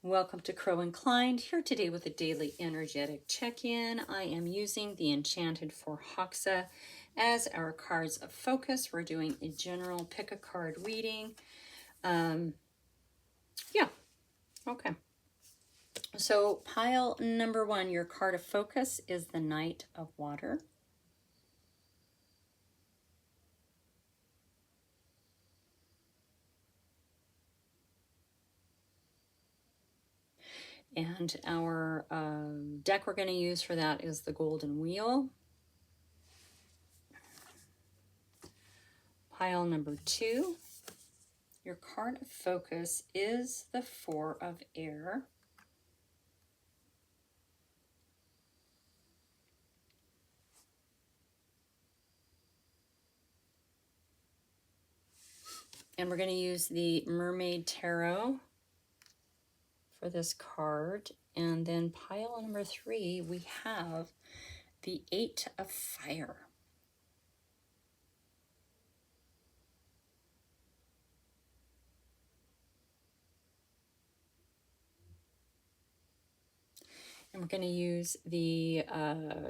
Welcome to Crow Inclined, here today with a daily energetic check-in. I am using the Enchanted for Hoxa as our cards of focus. We're doing a general pick a card reading. Yeah, okay. So pile number one, your card of focus is the Knight of Water. And our deck we're going to use for that is the Golden Wheel. Pile number two, your card of focus is the Four of Air. And we're going to use the Mermaid Tarot for this card. And then pile number three, we have the Eight of Fire. And we're going to use the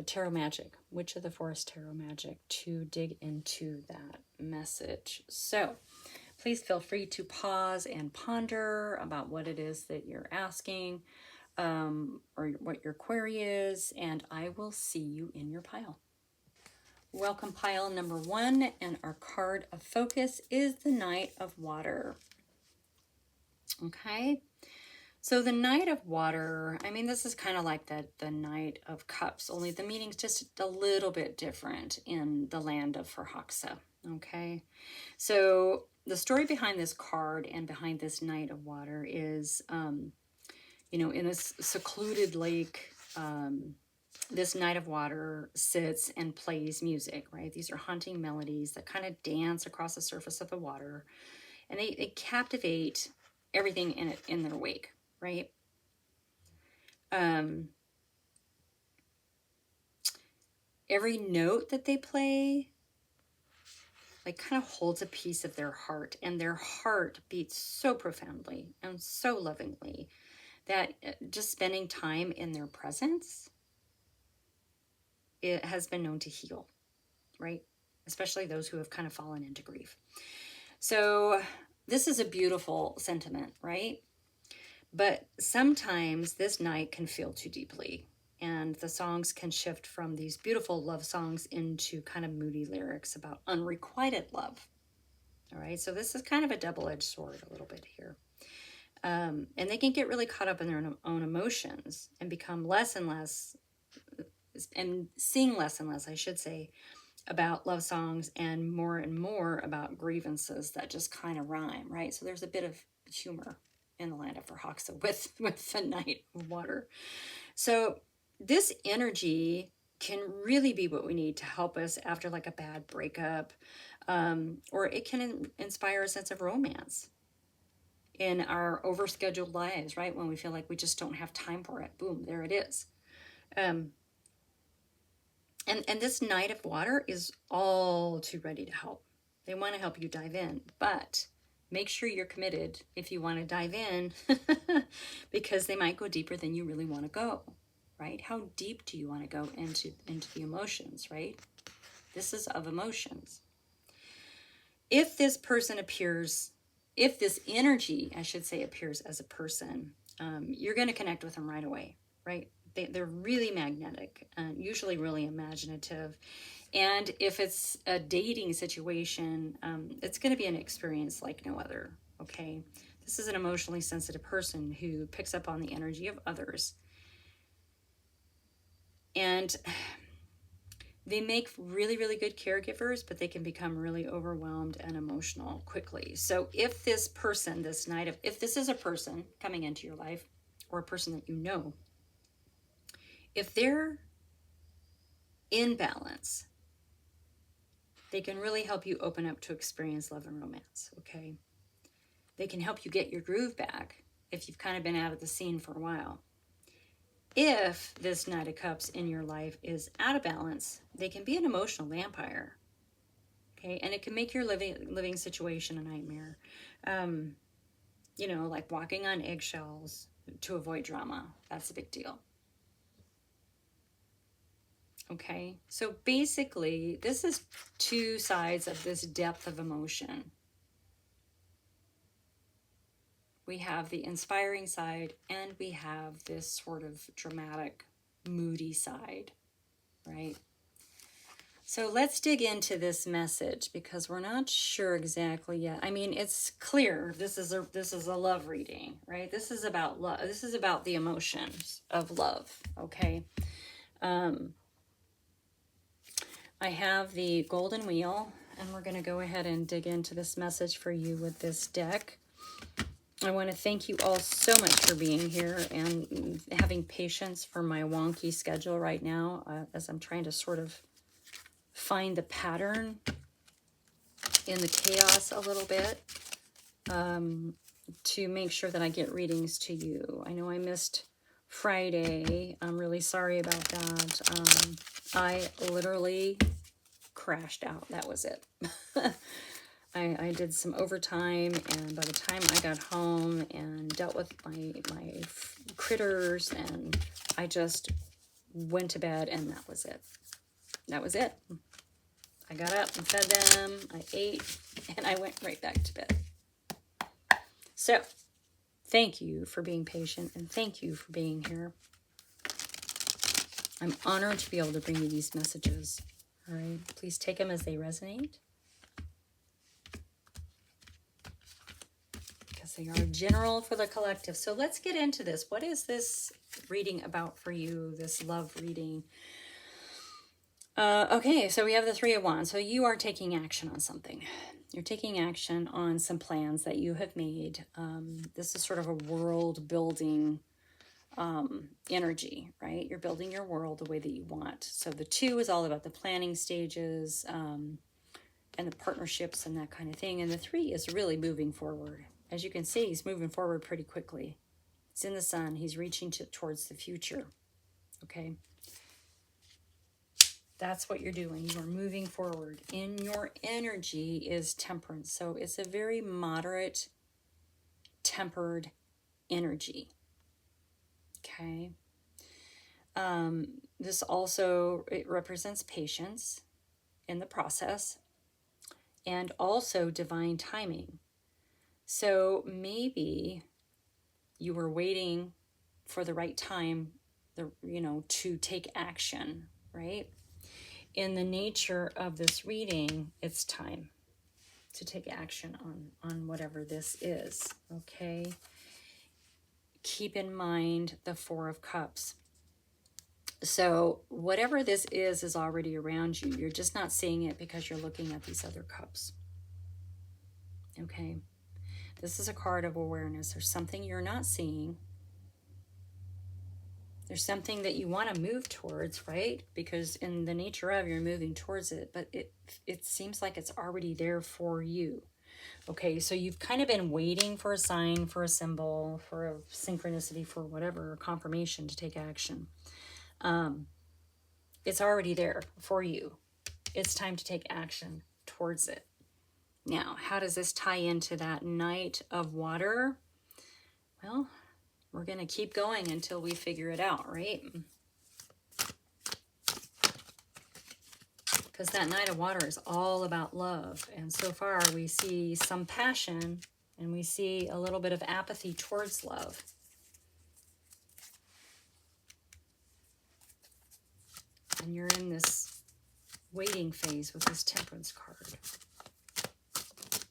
Tarot Magic, Witch of the Forest Tarot Magic, to dig into that message. So please feel free to pause and ponder about what it is that you're asking, or what your query is, and I will see you in your pile. Welcome pile number one, and our card of focus is the Knight of Water. Okay, so the Knight of Water, I mean, this is kind of like the Knight of Cups, only the meaning's just a little bit different in the land of Forhoxa. Okay, so the story behind this card and behind this Knight of Water is, you know, in this secluded lake, this Knight of Water sits and plays music, right? These are haunting melodies that kind of dance across the surface of the water, and they captivate everything in their wake, right? Every note that they play, like, kind of holds a piece of their heart, and their heart beats so profoundly and so lovingly that just spending time in their presence, it has been known to heal, right? Especially those who have kind of fallen into grief. So this is a beautiful sentiment, right? But sometimes this night can feel too deeply, and the songs can shift from these beautiful love songs into kind of moody lyrics about unrequited love. All right, so this is kind of a double-edged sword a little bit here. And they can get really caught up in their own emotions and become less and less, and sing less and less, I should say, about love songs and more about grievances that just kind of rhyme, right? So there's a bit of humor in the land of Forhoxa with the Knight of Water. So this energy can really be what we need to help us after like a bad breakup, or it can inspire a sense of romance in our overscheduled lives, right? When we feel like we just don't have time for it, boom, there it is. And this Knight of Water is all too ready to help. They want to help you dive in, but make sure you're committed if you want to dive in, because they might go deeper than you really want to go, right? How deep do you want to go into the emotions, right? This is of emotions. If this person appears, if this energy, I should say, appears as a person, you're going to connect with them right away, right? They're really magnetic, usually really imaginative. And if it's a dating situation, it's going to be an experience like no other, okay? This is an emotionally sensitive person who picks up on the energy of others. And they make really, really good caregivers, but they can become really overwhelmed and emotional quickly. So if this person, this Knight of, if this is a person coming into your life, or a person that you know, if they're in balance, they can really help you open up to experience love and romance, okay? They can help you get your groove back if you've kind of been out of the scene for a while. If this Knight of Cups in your life is out of balance, they can be an emotional vampire, okay? And it can make your living situation a nightmare. You know, like walking on eggshells, to avoid drama. That's a big deal. Okay, so basically, this is two sides of this depth of emotion. We have the inspiring side, and we have this sort of dramatic, moody side, right? So let's dig into this message, because we're not sure exactly yet. I mean, it's clear this is a love reading, right? This is about love. This is about the emotions of love, okay? I have the golden wheel, and we're going to go ahead and dig into this message for you with this deck. I want to thank you all so much for being here and having patience for my wonky schedule right now, as I'm trying to sort of find the pattern in the chaos a little bit, to make sure that I get readings to you. I know I missed Friday. I'm really sorry about that. I literally crashed out. That was it. I did some overtime, and by the time I got home and dealt with my critters, and I just went to bed, and that was it. That was it. I got up and fed them, I ate, and I went right back to bed. So, thank you for being patient, and thank you for being here. I'm honored to be able to bring you these messages. All right, please take them as they resonate, because they are general for the collective. So let's get into this. What is this reading about for you, this love reading? Okay, so we have the Three of Wands. So you are taking action on something. You're taking action on some plans that you have made. This is sort of a world building energy, right? You're building your world the way that you want. So the 2 is all about the planning stages, and the partnerships and that kind of thing. And the 3 is really moving forward. As you can see, he's moving forward pretty quickly. He's in the sun. He's reaching towards the future. Okay. That's what you're doing. You are moving forward. In your energy is temperance. So it's a very moderate, tempered energy. Okay. This also, it represents patience in the process, and also divine timing. So maybe you were waiting for the right time, to take action, right? In the nature of this reading, it's time to take action on whatever this is, okay? Keep in mind the 4 of Cups. So whatever this is already around you. You're just not seeing it because you're looking at these other cups, okay? This is a card of awareness. There's something you're not seeing. There's something that you want to move towards, right? Because in the nature of, you're moving towards it, but it seems like it's already there for you. Okay, so you've kind of been waiting for a sign, for a symbol, for a synchronicity, for whatever, confirmation to take action. It's already there for you. It's time to take action towards it. Now, how does this tie into that Knight of Water? Well, we're going to keep going until we figure it out, right? Because that Knight of Water is all about love. And so far we see some passion, and we see a little bit of apathy towards love. And you're in this waiting phase with this Temperance card.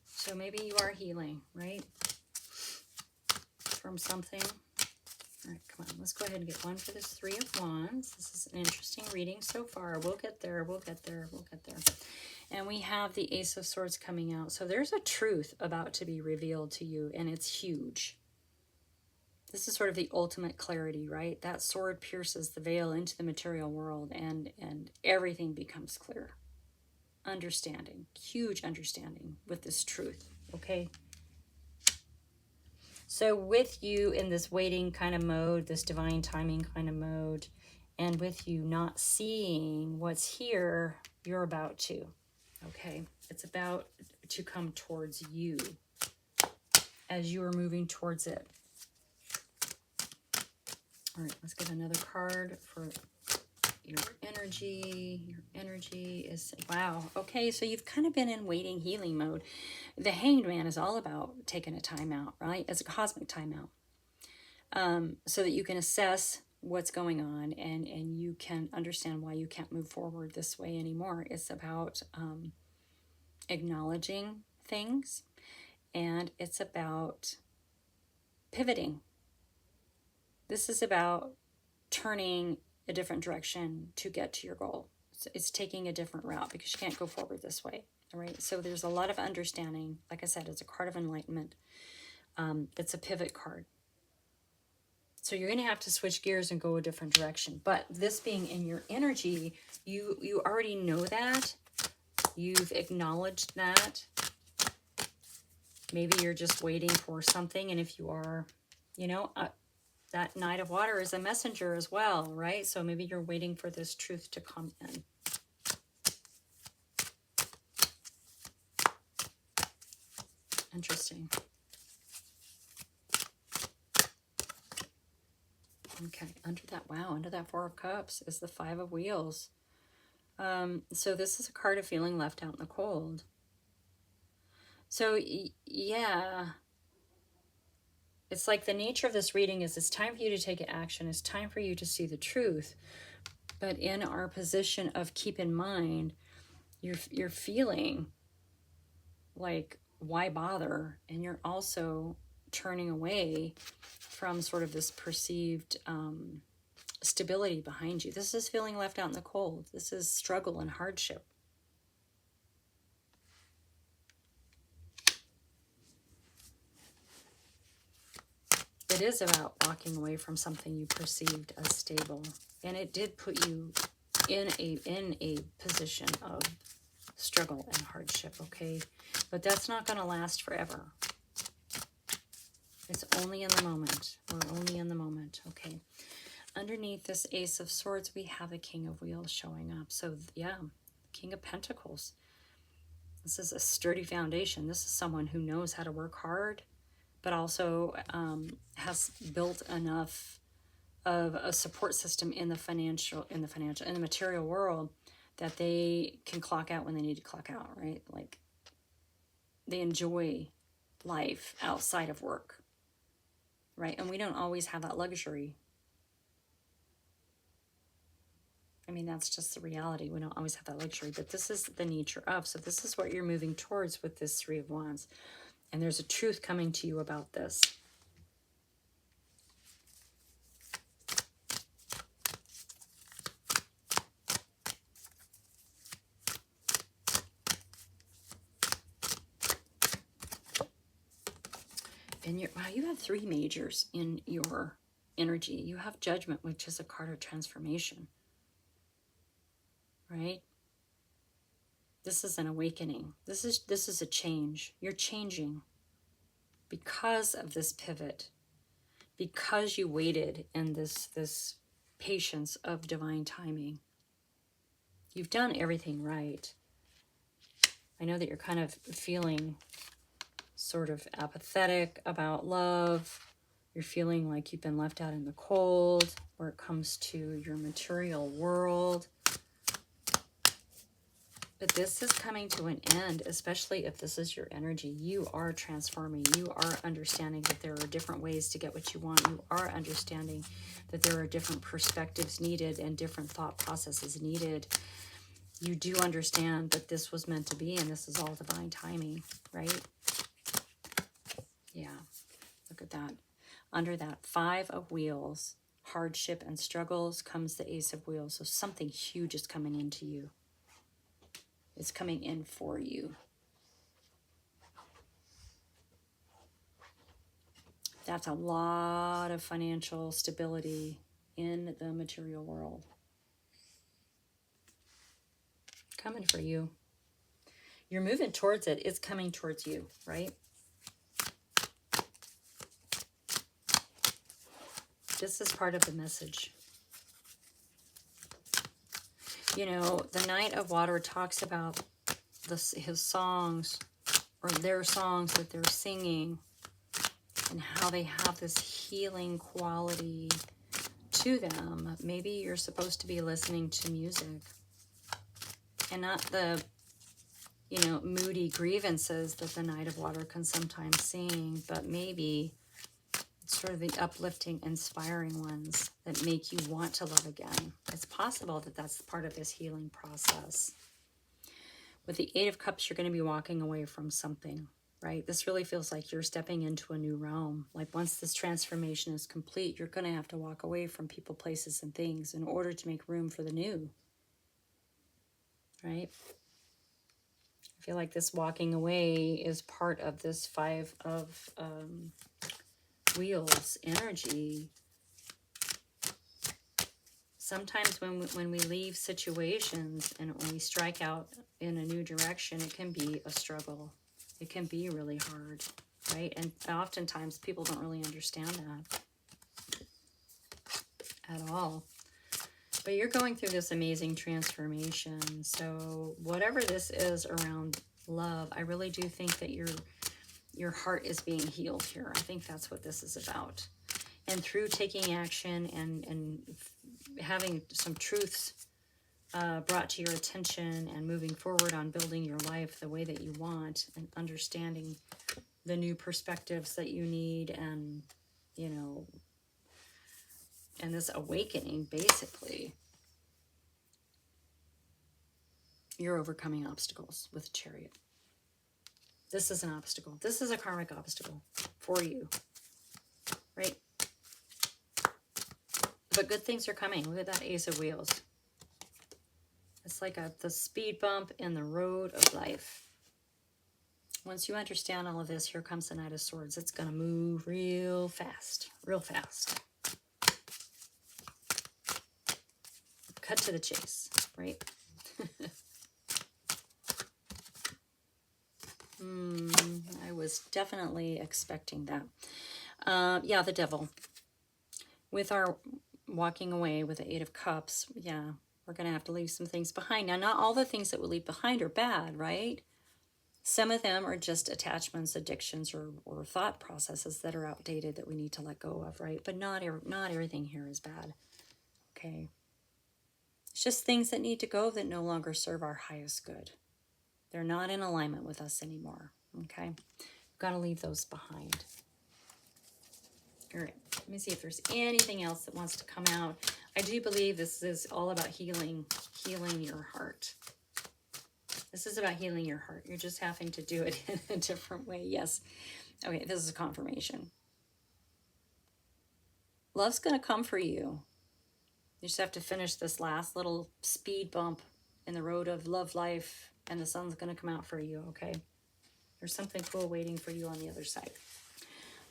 So maybe you are healing, right? From something. All right, come on. Let's go ahead and get one for this 3 of Wands. This is an interesting reading so far. We'll get there. We'll get there. We'll get there. And we have the Ace of Swords coming out. So there's a truth about to be revealed to you, and it's huge. This is sort of the ultimate clarity, right? That sword pierces the veil into the material world, and everything becomes clear. Understanding, huge understanding with this truth, okay? So with you in this waiting kind of mode, this divine timing kind of mode, and with you not seeing what's here, you're about to, okay? It's about to come towards you as you are moving towards it. All right, let's get another card for your energy. Your energy is, wow. Okay, so you've kind of been in waiting, healing mode. The Hanged Man is all about taking a timeout, right? As a cosmic timeout. So that you can assess what's going on and you can understand why you can't move forward this way anymore. It's about acknowledging things, and it's about pivoting. This is about turning a different direction to get to your goal. It's taking a different route because you can't go forward this way. All right. So there's a lot of understanding. Like I said, it's a card of enlightenment. It's a pivot card. So you're going to have to switch gears and go a different direction. But this being in your energy, you already know that. You've acknowledged that. Maybe you're just waiting for something. And if you are, you know, that Knight of Water is a messenger as well, right? So maybe you're waiting for this truth to come in. Interesting. Okay, under that Four of Cups is the Five of Wheels. So this is a card of feeling left out in the cold. So, yeah. It's like the nature of this reading is it's time for you to take action. It's time for you to see the truth. But in our position of keep in mind, you're feeling like, why bother? And you're also turning away from sort of this perceived stability behind you. This is feeling left out in the cold. This is struggle and hardship. It is about walking away from something you perceived as stable. And it did put you in a position of struggle and hardship, okay? But that's not going to last forever. It's only in the moment. We're only in the moment, okay? Underneath this Ace of Swords, we have the King of Wheels showing up. So, yeah, King of Pentacles. This is a sturdy foundation. This is someone who knows how to work hard, but also has built enough of a support system in the material world that they can clock out when they need to clock out, right? Like, they enjoy life outside of work, right? And we don't always have that luxury. I mean, that's just the reality. We don't always have that luxury, but this is the nature of. So this is what you're moving towards with this Three of Wands. And there's a truth coming to you about this. And wow, you have three majors in your energy. You have Judgment, which is a card of transformation. Right? This is an awakening. This is a change. You're changing because of this pivot, because you waited in this patience of divine timing. You've done everything right. I know that you're kind of feeling sort of apathetic about love. You're feeling like you've been left out in the cold where it comes to your material world. But this is coming to an end, especially if this is your energy. You are transforming. You are understanding that there are different ways to get what you want. You are understanding that there are different perspectives needed and different thought processes needed. You do understand that this was meant to be, and this is all divine timing, right? Yeah, look at that. Under that Five of Wheels, hardship and struggles, comes the Ace of Wheels. So something huge is coming into you. It's coming in for you. That's a lot of financial stability in the material world. Coming for you. You're moving towards it. It's coming towards you, right? This is part of the message. You know, the Knight of Water talks about his songs, or their songs that they're singing, and how they have this healing quality to them, maybe you're supposed to be listening to music and not the, you know, moody grievances that the Knight of Water can sometimes sing, but maybe sort of the uplifting, inspiring ones that make you want to love again. It's possible that that's part of this healing process. With the Eight of Cups, you're going to be walking away from something, right? This really feels like you're stepping into a new realm. Like once this transformation is complete, you're going to have to walk away from people, places, and things in order to make room for the new, right? I feel like this walking away is part of this Five of Wheels energy. Sometimes when we leave situations and when we strike out in a new direction, it can be a struggle. It can be really hard, right? And oftentimes people don't really understand that at all. But you're going through this amazing transformation. So whatever this is around love, I really do think that your heart is being healed here. I think that's what this is about. And through taking action and having some truths brought to your attention and moving forward on building your life the way that you want and understanding the new perspectives that you need and, you know, and this awakening, basically, you're overcoming obstacles with a Chariot. This is an obstacle. This is a karmic obstacle for you, right? But good things are coming. Look at that Ace of Wheels. It's like the speed bump in the road of life. Once you understand all of this, here comes the Knight of Swords. It's going to move real fast, real fast. Cut to the chase, right? I was definitely expecting that. Yeah, the Devil. With our walking away with the Eight of Cups, yeah, we're going to have to leave some things behind. Now, not all the things that we leave behind are bad, right? Some of them are just attachments, addictions, or thought processes that are outdated that we need to let go of, right? But not everything here is bad, okay? It's just things that need to go that no longer serve our highest good. They're not in alignment with us anymore, okay? We've got to leave those behind. All right, let me see if there's anything else that wants to come out. I do believe this is all about healing your heart. This is about healing your heart. You're just having to do it in a different way. Yes. Okay, this is a confirmation. Love's going to come for you. You just have to finish this last little speed bump in the road of love life, and the sun's going to come out for you, okay? There's something cool waiting for you on the other side.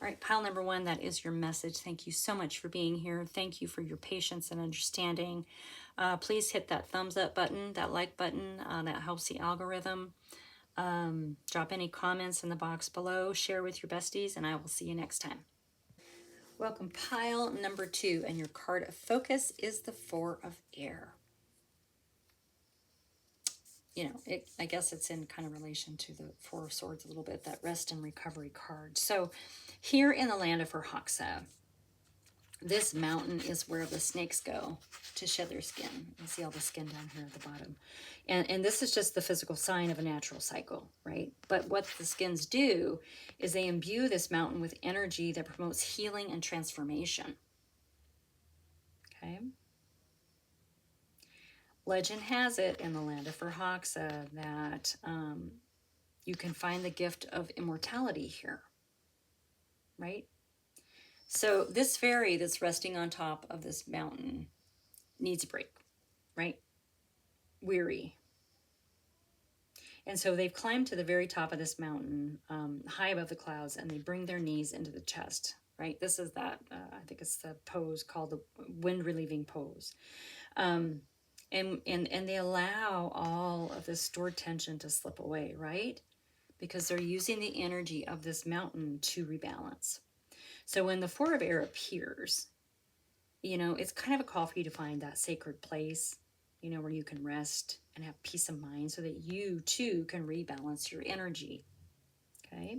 All right, pile number one, that is your message. Thank you so much for being here. Thank you for your patience and understanding. Please hit that thumbs up button, that like button. That helps the algorithm. Drop any comments in the box below. Share with your besties, and I will see you next time. Welcome, pile number two, and your card of focus is the Four of Air. You know, I guess it's in kind of relation to the Four of Swords a little bit, that rest and recovery card. So here in the land of Urhaxa, this mountain is where the snakes go to shed their skin. You see all the skin down here at the bottom. And this is just the physical sign of a natural cycle, right? But what the skins do is they imbue this mountain with energy that promotes healing and transformation. Okay? Legend has it in the land of Urhaxa that you can find the gift of immortality here, right? So this fairy that's resting on top of this mountain needs a break, right? Weary. And so they've climbed to the very top of this mountain, high above the clouds, and they bring their knees into the chest, right? This is that, I think it's the pose called the wind relieving pose. And they allow all of this stored tension to slip away, right? Because they're using the energy of this mountain to rebalance. So when the Four of Air appears, you know, it's kind of a call for you to find that sacred place, you know, where you can rest and have peace of mind so that you too can rebalance your energy. Okay.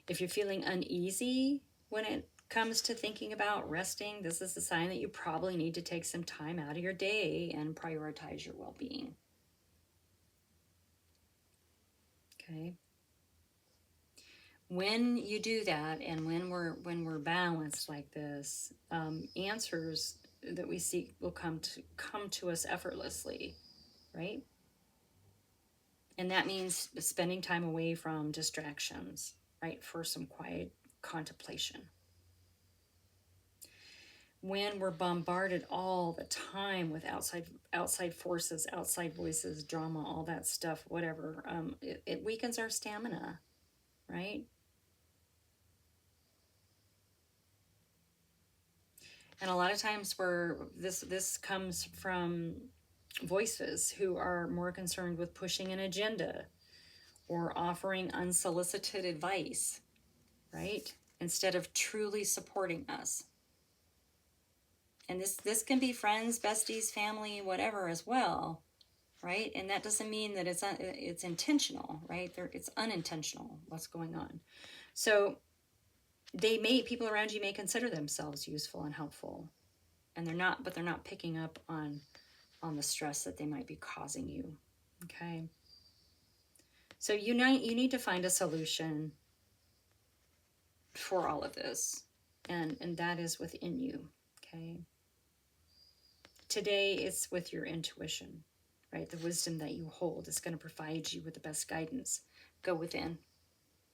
If you're feeling uneasy when it comes to thinking about resting, this is a sign that you probably need to take some time out of your day and prioritize your well-being. Okay. When you do that, and when we're balanced like this, answers that we seek will come to us effortlessly, right? And that means spending time away from distractions, right, for some quiet contemplation. When we're bombarded all the time with outside forces, outside voices, drama, all that stuff, whatever, it weakens our stamina, right? And a lot of times where this comes from voices who are more concerned with pushing an agenda or offering unsolicited advice, right? Instead of truly supporting us. And this can be friends, besties, family, whatever as well, right? And that doesn't mean that it's intentional, right? It's unintentional what's going on. So people around you may consider themselves useful and helpful, and they're not picking up on the stress that they might be causing you. Okay. So you need to find a solution for all of this, and that is within you. Okay. Today it's with your intuition, right? The wisdom that you hold is going to provide you with the best guidance. Go within.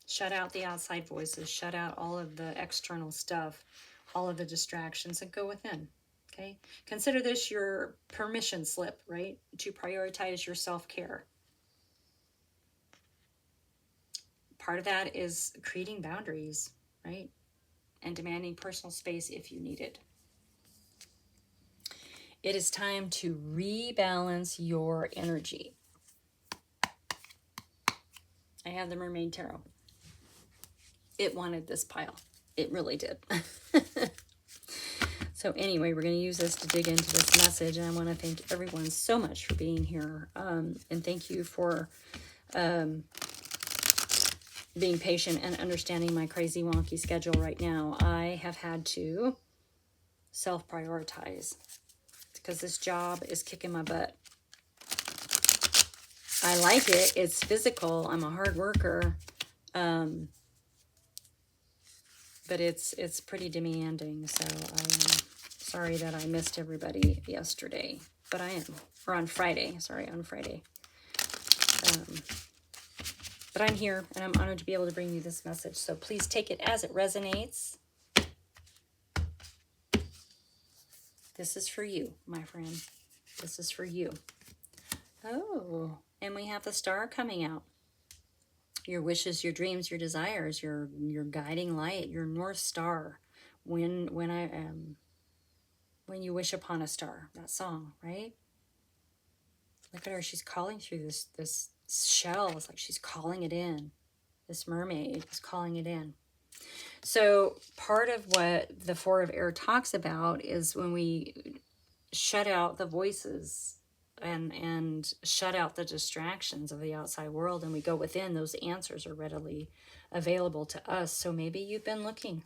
Shut out the outside voices. Shut out all of the external stuff, all of the distractions, and go within. Okay? Consider this your permission slip, right? To prioritize your self-care. Part of that is creating boundaries, right? And demanding personal space if you need it. It is time to rebalance your energy. I have the Mermaid Tarot. It wanted this pile. It really did. So anyway, we're going to use this to dig into this message. And I want to thank everyone so much for being here. And thank you for being patient and understanding my crazy wonky schedule right now. I have had to self-prioritize because this job is kicking my butt. I like it. It's physical. I'm a hard worker. But it's pretty demanding. So I'm sorry that I missed everybody yesterday. But I am. Or on Friday. Sorry, on Friday. But I'm here, and I'm honored to be able to bring you this message. So please take it as it resonates. This is for you, my friend. This is for you. Oh, and we have the star coming out. Your wishes, your dreams, your desires, your guiding light, your North Star. When you wish upon a star, that song, right? Look at her. She's calling through this shell. It's like she's calling it in. This mermaid is calling it in. So part of what the Four of Air talks about is when we shut out the voices and shut out the distractions of the outside world and we go within, those answers are readily available to us. So maybe you've been looking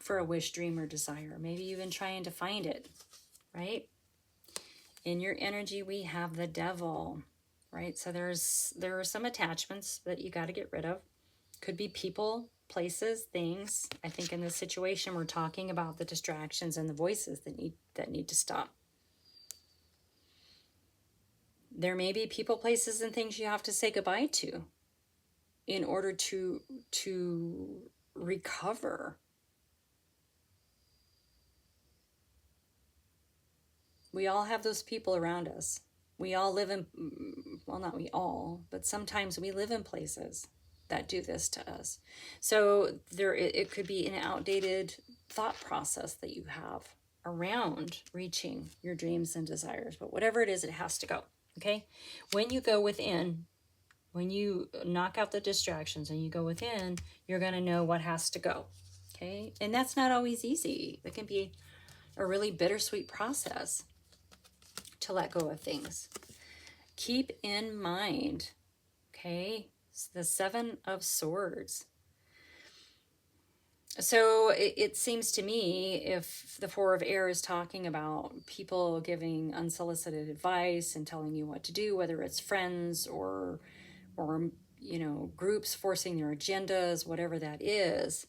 for a wish, dream, or desire. Maybe you've been trying to find it, right? In your energy, we have the Devil, right? So there are some attachments that you got to get rid of. Could be people, places, things. I think in this situation, we're talking about the distractions and the voices that need to stop. There may be people, places, and things you have to say goodbye to in order to recover. We all have those people around us. We all live in, well, not we all, but sometimes we live in places that do this to us. So it could be an outdated thought process that you have around reaching your dreams and desires. But whatever it is, it has to go. Okay? When you go within, when you knock out the distractions and you go within, you're going to know what has to go. Okay? And that's not always easy. It can be a really bittersweet process to let go of things. Keep in mind, okay, the Seven of Swords. So it seems to me, if the Four of Air is talking about people giving unsolicited advice and telling you what to do, whether it's friends or groups forcing their agendas, whatever that is,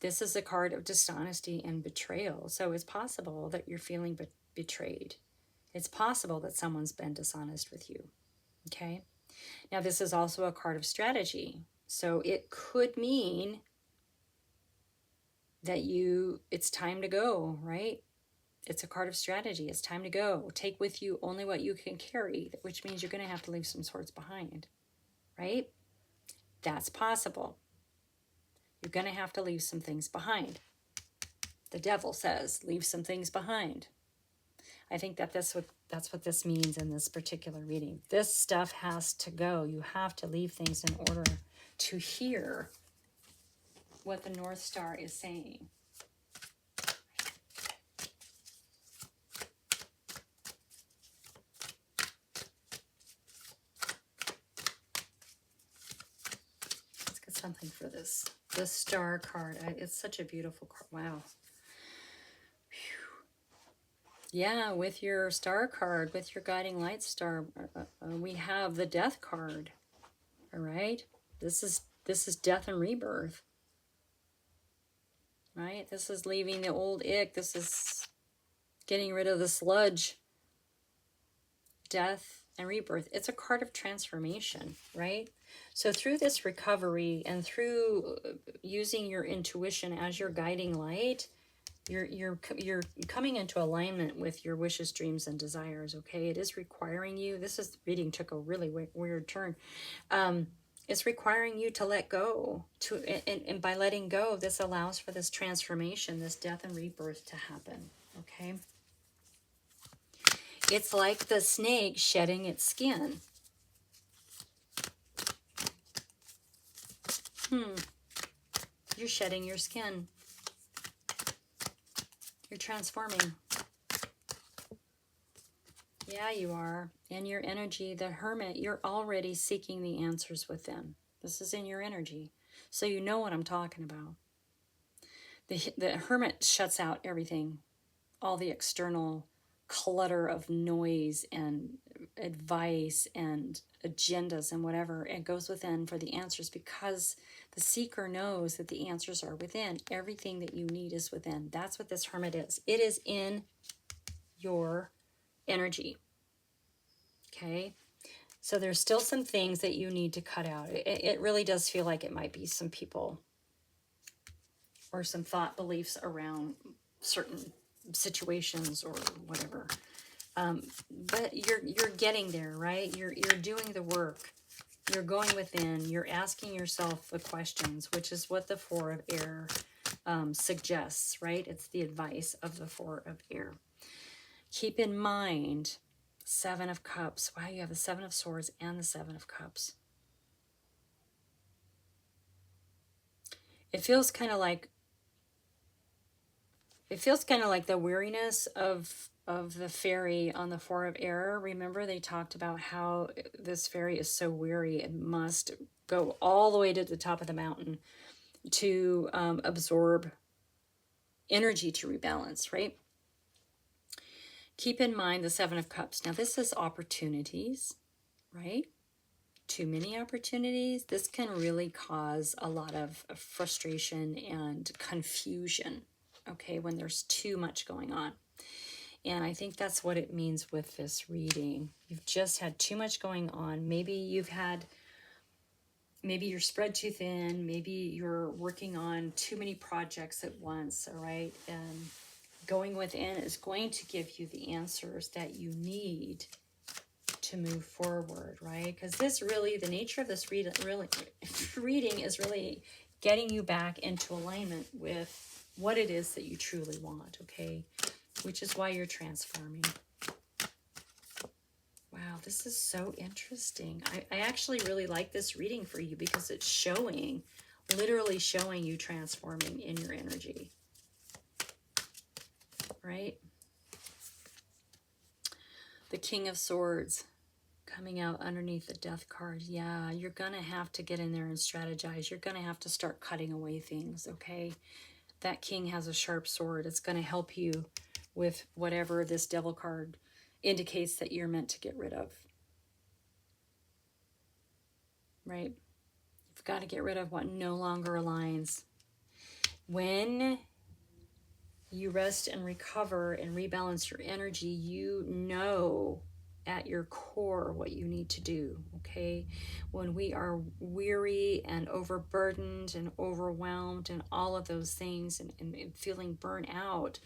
this is a card of dishonesty and betrayal. So it's possible that you're feeling betrayed. It's possible that someone's been dishonest with you. Okay. Now, this is also a card of strategy. So it could mean that it's time to go, right? It's a card of strategy. It's time to go. Take with you only what you can carry, which means you're going to have to leave some swords behind, right? That's possible. You're going to have to leave some things behind. The devil says, leave some things behind. I think that's what this means in this particular reading. This stuff has to go. You have to leave things in order to hear what the North Star is saying. Let's get something for this Star card. It's such a beautiful card. Wow. Yeah, with your Star card, with your Guiding Light Star, we have the Death card. All right, this is death and rebirth. Right, this is leaving the old ick. This is getting rid of the sludge. Death and rebirth. It's a card of transformation, right? So through this recovery and through using your intuition as your guiding light, you're coming into alignment with your wishes, dreams, and desires. Okay, it is requiring you. This reading took a really weird turn. It's requiring you to let go. And by letting go, this allows for this transformation, this death and rebirth to happen. Okay. It's like the snake shedding its skin. You're shedding your skin. You're transforming. Yeah, you are. In your energy, the Hermit, you're already seeking the answers within. This is in your energy. So you know what I'm talking about. The Hermit shuts out everything, all the external clutter of noise and advice and agendas and whatever, and goes within for the answers, because the seeker knows that the answers are within. Everything that you need is within. That's what this Hermit is. It is in your energy. Okay, so there's still some things that you need to cut out. It really does feel like it might be some people or some thought beliefs around certain situations or whatever. But you're getting there, right? You're doing the work. You're going within. You're asking yourself the questions, which is what the Four of Air suggests, right? It's the advice of the Four of Air. Keep in mind, Seven of Cups. Wow, you have the Seven of Swords and the Seven of Cups. It feels kind of like the weariness of the fairy on the Four of Air. Remember, they talked about how this fairy is so weary it must go all the way to the top of the mountain to absorb energy to rebalance, right? Keep in mind the Seven of Cups. Now, this is opportunities, right? Too many opportunities. This can really cause a lot of frustration and confusion, okay, when there's too much going on. And I think that's what it means with this reading. You've just had too much going on. Maybe you're spread too thin. Maybe you're working on too many projects at once, all right? And going within is going to give you the answers that you need to move forward, right? Because the nature of this reading is really getting you back into alignment with what it is that you truly want, okay? Which is why you're transforming. Wow, this is so interesting. I actually really like this reading for you because it's literally showing you transforming in your energy. Right? The King of Swords. Coming out underneath the Death card. Yeah, you're going to have to get in there and strategize. You're going to have to start cutting away things, okay? That King has a sharp sword. It's going to help you with whatever this Devil card indicates that you're meant to get rid of. Right? You've got to get rid of what no longer aligns. When you rest and recover and rebalance your energy, you know at your core what you need to do, okay? When we are weary and overburdened and overwhelmed and all of those things and feeling burnt out,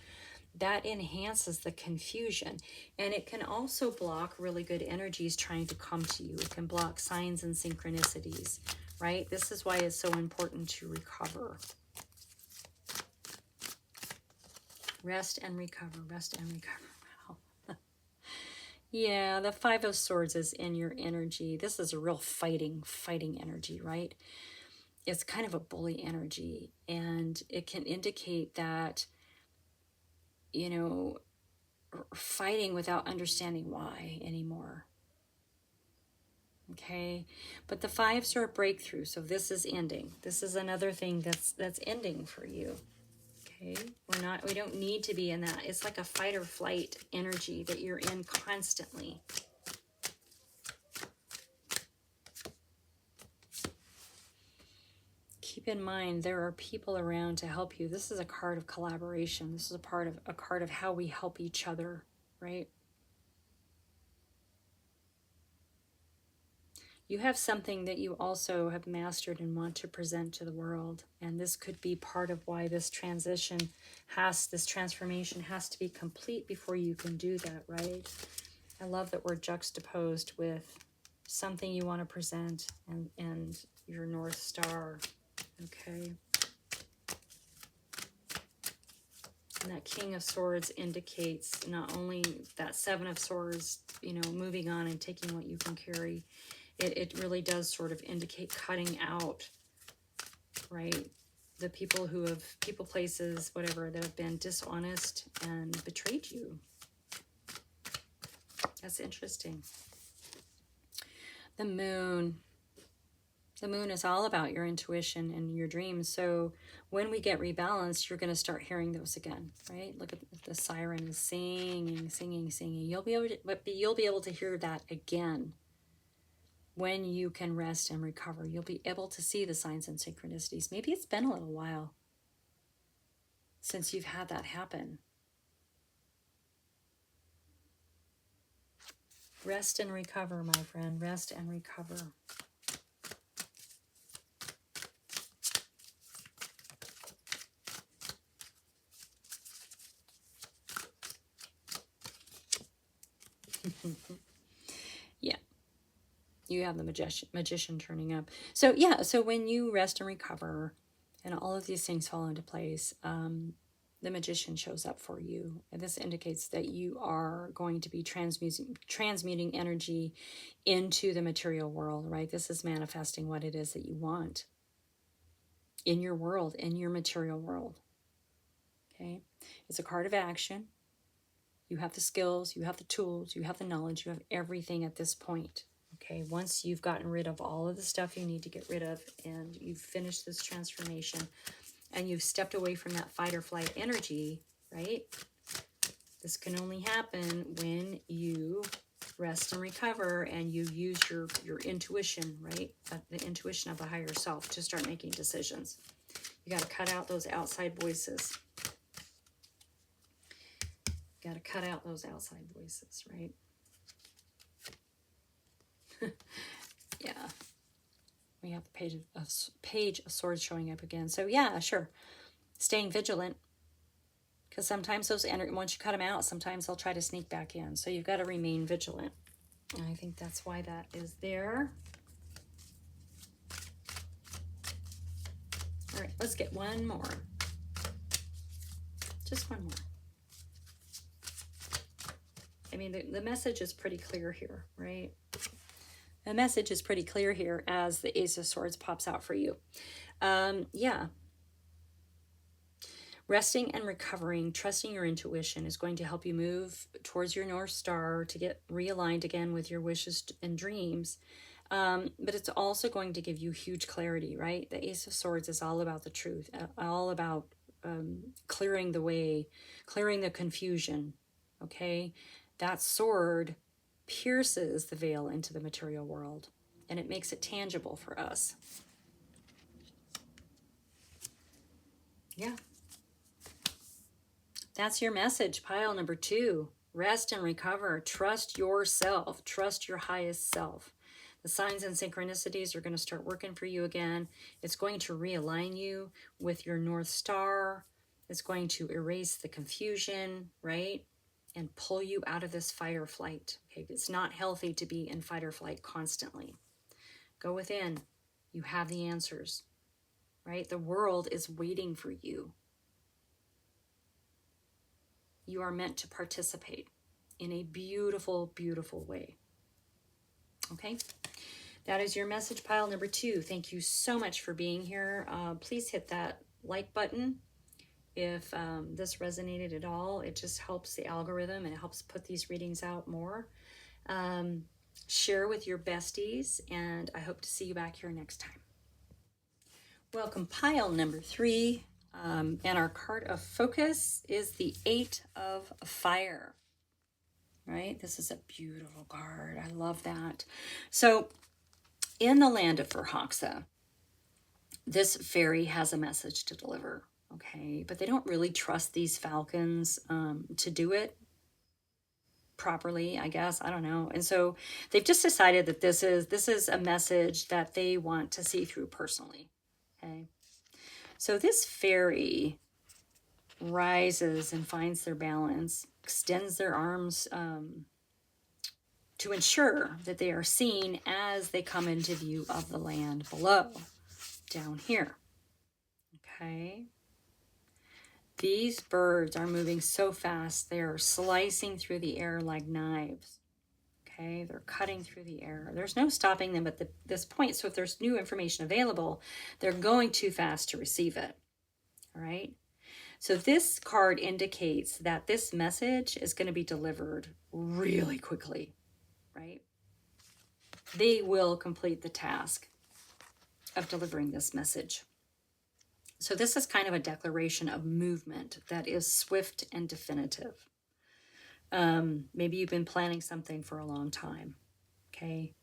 that enhances the confusion. And it can also block really good energies trying to come to you. It can block signs and synchronicities, right? This is why it's so important to recover. Rest and recover, rest and recover. Wow. Yeah, the Five of Swords is in your energy. This is a real fighting energy, right? It's kind of a bully energy, and it can indicate that, you know, fighting without understanding why anymore. Okay, but the Fives are a breakthrough, so this is ending. This is another thing that's ending for you. Okay, we don't need to be in that. It's like a fight or flight energy that you're in constantly. Keep in mind, there are people around to help you. This is a card of collaboration. This is a card of how we help each other, right? You have something that you also have mastered and want to present to the world. And this could be part of why this transformation has to be complete before you can do that, right? I love that we're juxtaposed with something you want to present and your North Star, okay? And that King of Swords indicates not only that Seven of Swords, you know, moving on and taking what you can carry. It really does sort of indicate cutting out, right? The people who have, people, places, whatever, that have been dishonest and betrayed you. That's interesting. The moon. The moon is all about your intuition and your dreams. So when we get rebalanced, you're going to start hearing those again, right? Look at the siren is singing, singing, singing. You'll be able to hear that again. When you can rest and recover, you'll be able to see the signs and synchronicities. Maybe it's been a little while since you've had that happen. Rest and recover, my friend. Rest and recover. Yeah. You have the magician turning up. So yeah, so when you rest and recover and all of these things fall into place, the magician shows up for you. And this indicates that you are going to be transmuting energy into the material world, right? This is manifesting what it is that you want in your world, in your material world. Okay? It's a card of action. You have the skills, you have the tools, you have the knowledge, you have everything at this point. Okay, once you've gotten rid of all of the stuff you need to get rid of and you've finished this transformation and you've stepped away from that fight or flight energy, right? This can only happen when you rest and recover and you use your intuition, right? The intuition of the higher self to start making decisions. You got to cut out those outside voices. Got to cut out those outside voices, right? Yeah. We have the page of swords showing up again. So yeah, sure. Staying vigilant. Because sometimes those once you cut them out, sometimes they'll try to sneak back in. So you've got to remain vigilant. And I think that's why that is there. All right, let's get one more. Just one more. I mean, the message is pretty clear here, right? The message is pretty clear here as the Ace of Swords pops out for you. Yeah. Resting and recovering, trusting your intuition is going to help you move towards your North Star to get realigned again with your wishes and dreams. But it's also going to give you huge clarity, right? The Ace of Swords is all about the truth, all about clearing the way, clearing the confusion, okay? That sword pierces the veil into the material world, and it makes it tangible for us. Yeah. That's your message, pile number 2. Rest and recover. Trust yourself. Trust your highest self. The signs and synchronicities are going to start working for you again. It's going to realign you with your North Star. It's going to erase the confusion, right? And pull you out of this fight or flight. Okay, it's not healthy to be in fight or flight constantly. Go within. You have the answers, right? The world is waiting for you. You are meant to participate in a beautiful, beautiful way. Okay? That is your message, pile number 2. Thank you so much for being here. Please hit that like button if this resonated at all. It just helps the algorithm and it helps put these readings out more. Share with your besties, and I hope to see you back here next time. Welcome, pile number 3. And our card of focus is the 8 of Fire. Right? This is a beautiful card. I love that. So, in the land of Verhaxa, this fairy has a message to deliver. Okay, but they don't really trust these falcons to do it properly, I guess. I don't know. And so they've just decided that this is a message that they want to see through personally. Okay. So this fairy rises and finds their balance, extends their arms to ensure that they are seen as they come into view of the land below, down here. Okay. These birds are moving so fast, they are slicing through the air like knives. Okay, they're cutting through the air. There's no stopping them at this point. So if there's new information available, they're going too fast to receive it. All right. So this card indicates that this message is going to be delivered really quickly, right? They will complete the task of delivering this message. So this is kind of a declaration of movement that is swift and definitive. Maybe you've been planning something for a long time, okay?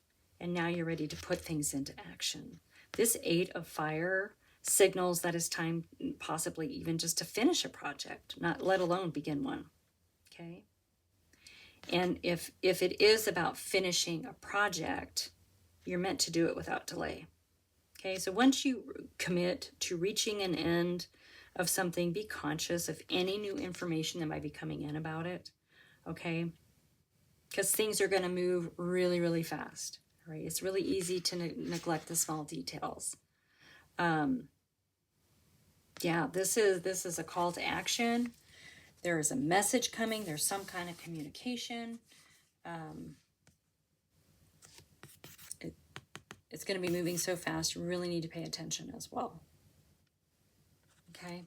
And now you're ready to put things into action. This 8 of Fire signals that it's time possibly even just to finish a project, not let alone begin one, okay? And if it is about finishing a project, you're meant to do it without delay, okay? So once you commit to reaching an end of something, be conscious of any new information that might be coming in about it, okay? Because things are going to move really, really fast, right? It's really easy to neglect the small details. Yeah, this is a call to action. There is a message coming. There's some kind of communication. It's going to be moving so fast. You really need to pay attention as well. Okay.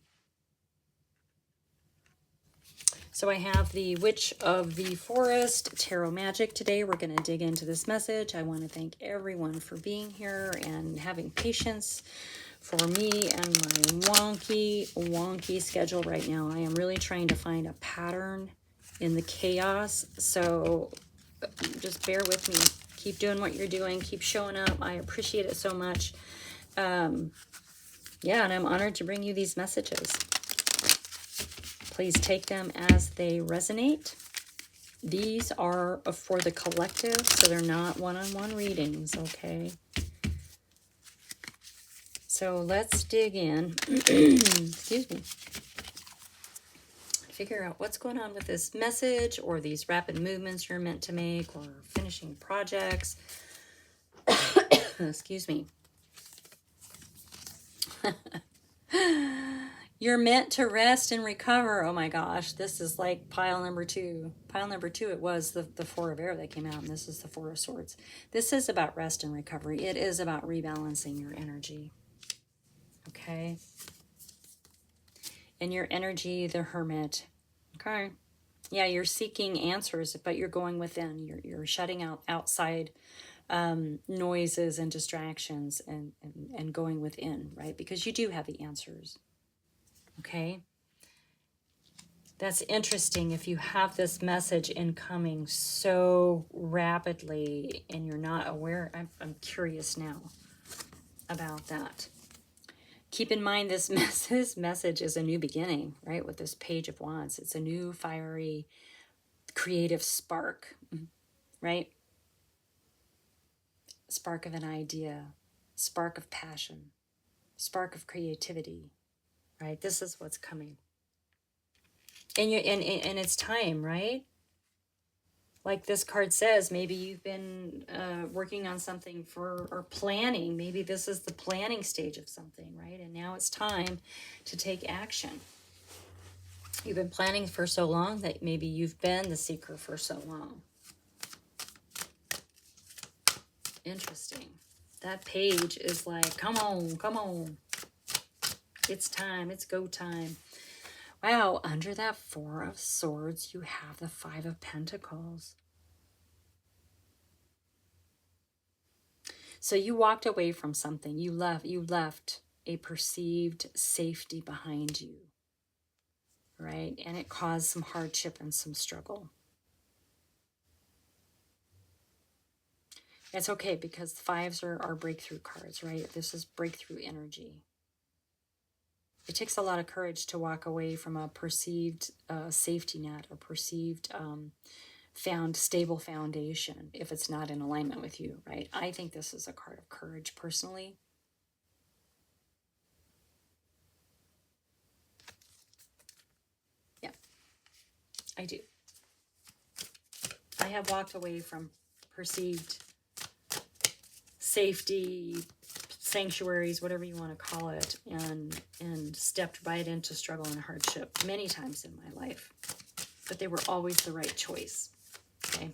So I have the Witch of the Forest Tarot Magic today. We're going to dig into this message. I want to thank everyone for being here and having patience for me and my wonky schedule right now. I am really trying to find a pattern in the chaos. So just bear with me. Keep doing what you're doing. Keep showing up. I appreciate it so much. Yeah, and I'm honored to bring you these messages. Please take them as they resonate. These are for the collective, so they're not one-on-one readings, okay? So let's dig in. Excuse me. Figure out what's going on with this message or these rapid movements you're meant to make or finishing projects. Excuse me. You're meant to rest and recover. Oh my gosh, this is like pile number 2. Pile number 2, it was the 4 of Air that came out, and this is the 4 of Swords. This is about rest and recovery. It is about rebalancing your energy. Okay? In your energy, the Hermit. Okay. Yeah, you're seeking answers, but you're going within. You're shutting out outside noises and distractions and going within, right? Because you do have the answers. Okay. That's interesting. If you have this message incoming so rapidly and you're not aware, I'm curious now about that. Keep in mind this message is a new beginning, right? With this Page of Wands. It's a new fiery creative spark, right? Spark of an idea, spark of passion, spark of creativity, right? This is what's coming. And it's time, right? Like this card says, maybe you've been working on something or planning. Maybe this is the planning stage of something, right? And now it's time to take action. You've been planning for so long that maybe you've been the seeker for so long. Interesting. That page is like, come on, come on. It's time. It's go time. Wow, under that Four of Swords, you have the Five of Pentacles. So you walked away from something. You left a perceived safety behind you, right? And it caused some hardship and some struggle. It's okay because fives are breakthrough cards, right? This is breakthrough energy. It takes a lot of courage to walk away from a perceived safety net or perceived stable foundation if it's not in alignment with you, right? I think this is a card of courage personally. Yeah, I do. I have walked away from perceived safety sanctuaries, whatever you want to call it, and stepped right into struggle and hardship many times in my life, but they were always the right choice. Okay.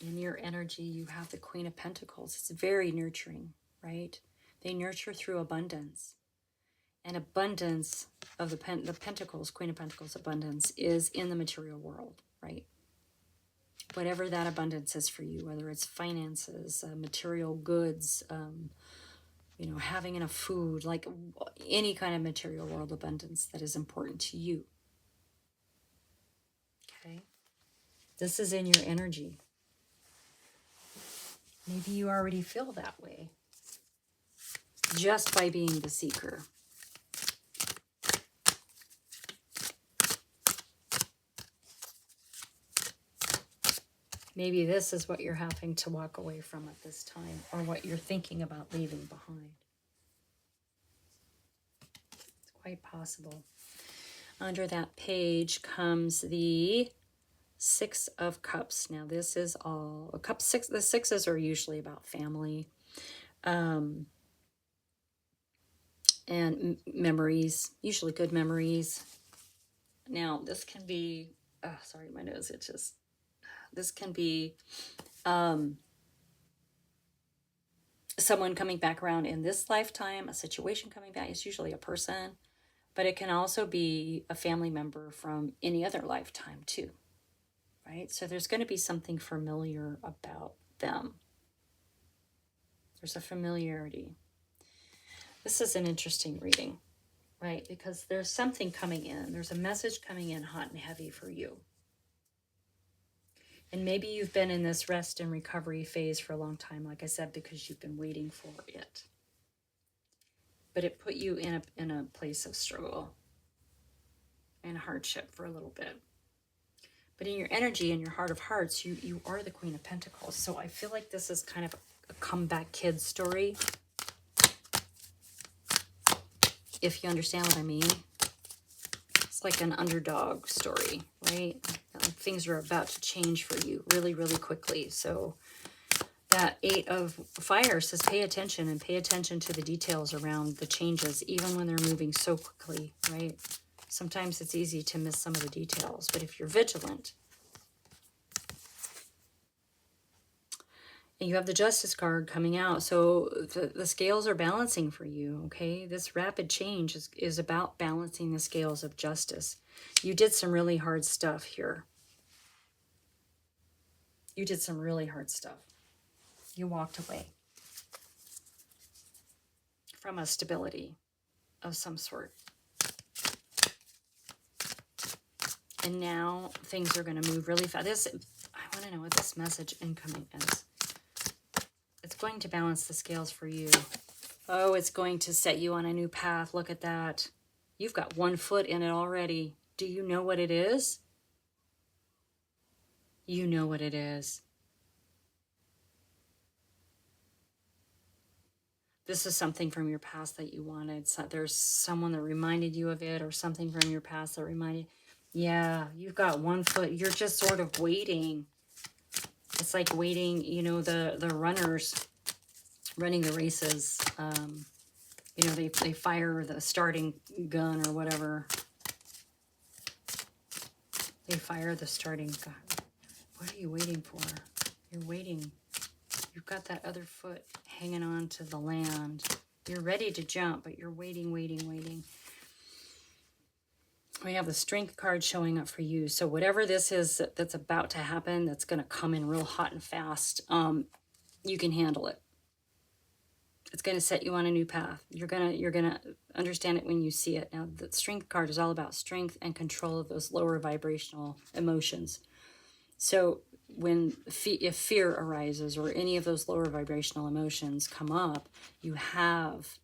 In your energy, you have the Queen of Pentacles. It's very nurturing, right? They nurture through abundance, and abundance of the Pentacles, Queen of Pentacles, abundance is in the material world, right? Whatever that abundance is for you, whether it's finances, material goods, having enough food, like any kind of material world abundance that is important to you. Okay. This is in your energy. Maybe you already feel that way just by being the seeker. Maybe this is what you're having to walk away from at this time, or what you're thinking about leaving behind. It's quite possible. Under that page comes the Six of Cups. Now this is all a cup six. The sixes are usually about family, and memories, usually good memories. Now this can be, sorry, my nose itches. This can be someone coming back around in this lifetime, a situation coming back. It's usually a person, but it can also be a family member from any other lifetime too, right? So there's going to be something familiar about them. There's a familiarity. This is an interesting reading, right? Because there's something coming in. There's a message coming in hot and heavy for you. And maybe you've been in this rest and recovery phase for a long time, like I said, because you've been waiting for it. But it put you in a place of struggle and hardship for a little bit. But in your energy, in your heart of hearts, you are the Queen of Pentacles. So I feel like this is kind of a comeback kid story. If you understand what I mean. It's like an underdog story, right? Things are about to change for you really, really quickly. So that Eight of Fire says pay attention, and pay attention to the details around the changes, even when they're moving so quickly, right? Sometimes it's easy to miss some of the details, but if you're vigilant. And you have the Justice card coming out. So the scales are balancing for you, okay? This rapid change is about balancing the scales of justice. You did some really hard stuff here. You did some really hard stuff. You walked away from a stability of some sort. And now things are going to move really fast. I want to know what this message incoming is. It's going to balance the scales for you. Oh, it's going to set you on a new path. Look at that. You've got one foot in it already. Do you know what it is? You know what it is. This is something from your past that you wanted. So there's someone that reminded you of it, or something from your past that reminded. Yeah, you've got one foot. You're just sort of waiting. It's like waiting, you know, the runners running the races. You know, they fire the starting gun or whatever. They fire the starting gun. What are you waiting for? You're waiting. You've got that other foot hanging on to the land. You're ready to jump, but you're waiting, waiting, waiting. We have the Strength card showing up for you. So whatever this is that's about to happen, that's going to come in real hot and fast, you can handle it. It's going to set you on a new path. You're gonna understand it when you see it. Now, the Strength card is all about strength and control of those lower vibrational emotions. So if fear arises or any of those lower vibrational emotions come up, you have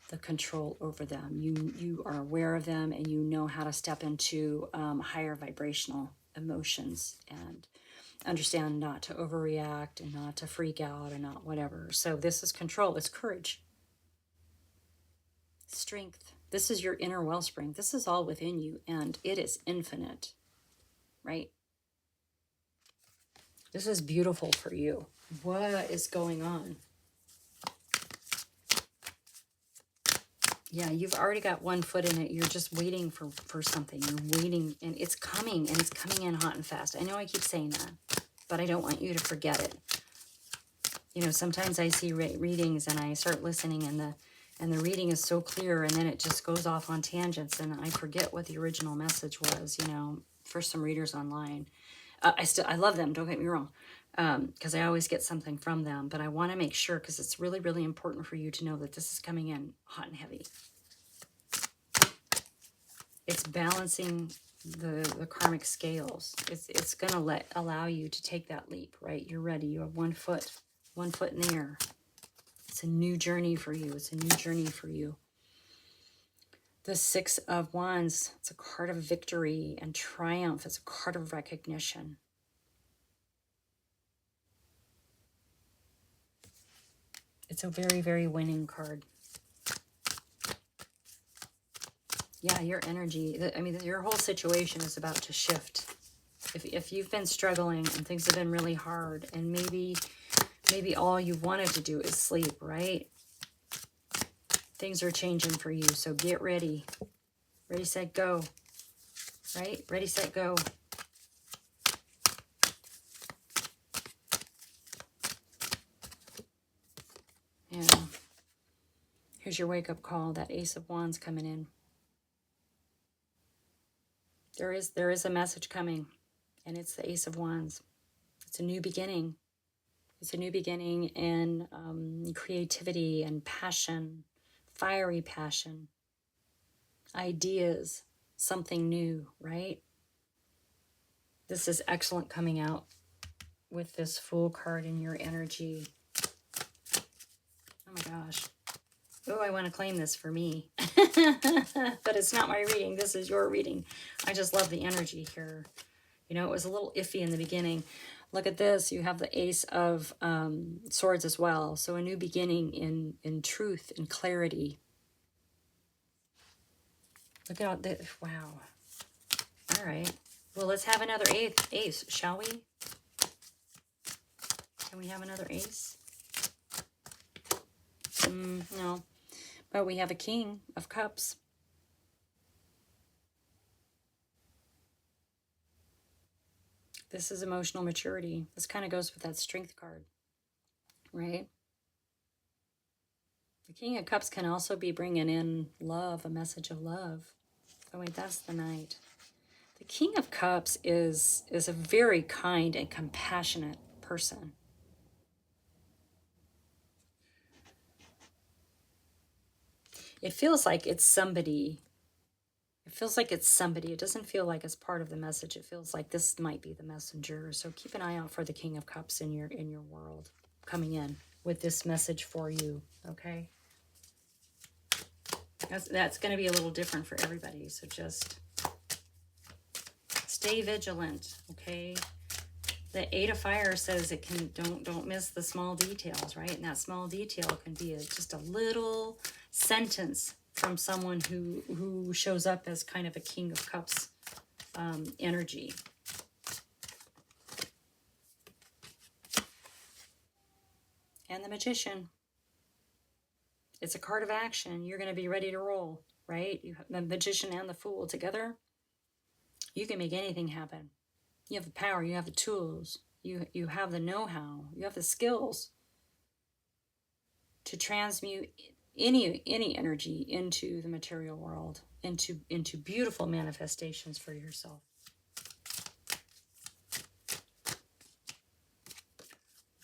the control over them. You are aware of them, and you know how to step into higher vibrational emotions and understand not to overreact and not to freak out and not whatever. So this is control. It's courage. Strength. This is your inner wellspring. This is all within you, and it is infinite, right? This is beautiful for you. What is going on? Yeah, you've already got one foot in it. You're just waiting for something. You're waiting, and it's coming in hot and fast. I know I keep saying that, but I don't want you to forget it. You know, sometimes I see readings and I start listening, and the reading is so clear, and then it just goes off on tangents, and I forget what the original message was, you know, for some readers online. I love them, don't get me wrong, because I always get something from them, but I want to make sure, because it's really, really important for you to know that this is coming in hot and heavy. It's balancing the karmic scales. It's going to allow you to take that leap, right? You're ready. You have one foot in the air. It's a new journey for you. It's a new journey for you. The Six of Wands, it's a card of victory and triumph. It's a card of recognition. It's a very, very winning card. Yeah, your energy, I mean, your whole situation is about to shift. If you've been struggling and things have been really hard, and maybe all you wanted to do is sleep, right? Things are changing for you, so get ready. Ready, set, go. Right? Ready, set, go. Yeah. Here's your wake-up call, that Ace of Wands coming in. There is a message coming, and it's the Ace of Wands. It's a new beginning. It's a new beginning in creativity and passion, fiery passion, ideas, something new, right? This is excellent coming out with this Fool card in your energy. Oh my gosh. Oh, I want to claim this for me. But it's not my reading. This is your reading. I just love the energy here. You know, it was a little iffy in the beginning. Look at this. You have the Ace of Swords as well. So a new beginning in truth and clarity. Look at all this. Wow. All right. Well, let's have another ace, shall we? Can we have another ace? No. But we have a King of Cups. This is emotional maturity. This kind of goes with that Strength card. right? The King of Cups can also be bringing in love, a message of love. Oh wait, that's the Knight. The King of Cups is a very kind and compassionate person. It feels like it's somebody. It feels like it's somebody. It doesn't feel like it's part of the message. It feels like this might be the messenger. So keep an eye out for the King of Cups in your world coming in with this message for you, okay? That's going to be a little different for everybody. So just stay vigilant, okay? The Eight of Fire says it can don't miss the small details, right? And that small detail can be just a little sentence from someone who shows up as kind of a King of Cups energy. And the Magician. It's a card of action. You're going to be ready to roll, right? You have the Magician and the Fool together. You can make anything happen. You have the power. You have the tools. You have the know-how. You have the skills to transmute any energy into the material world, into beautiful manifestations for yourself.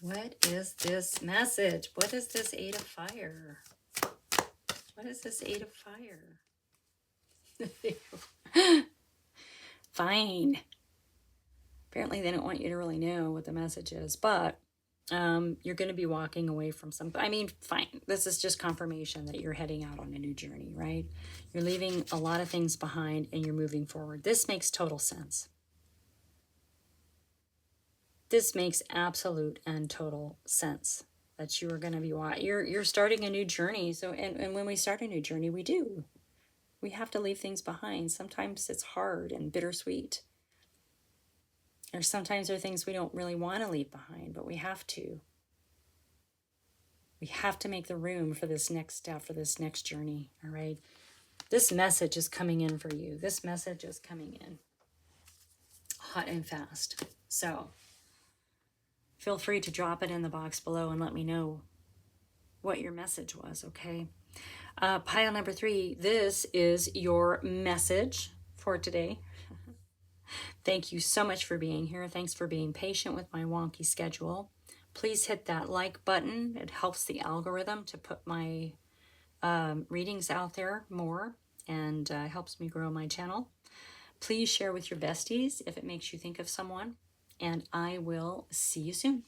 What is this message? What is this Eight of Fire? What is this Eight of Fire? Fine. Apparently they don't want you to really know what the message is, but you're going to be walking away from some. I mean, fine. This is just confirmation that you're heading out on a new journey, right? You're leaving a lot of things behind and you're moving forward. This makes total sense. This makes absolute and total sense that you are going to be you're starting a new journey. So and when we start a new journey, we have to leave things behind. Sometimes it's hard and bittersweet. Or sometimes there are things we don't really want to leave behind, but we have to. We have to make the room for this next step, for this next journey, all right? This message is coming in for you. This message is coming in hot and fast. So feel free to drop it in the box below and let me know what your message was, okay? Pile number 3, this is your message for today. Thank you so much for being here. Thanks for being patient with my wonky schedule. Please hit that like button. It helps the algorithm to put my readings out there more and helps me grow my channel. Please share with your besties if it makes you think of someone. And I will see you soon.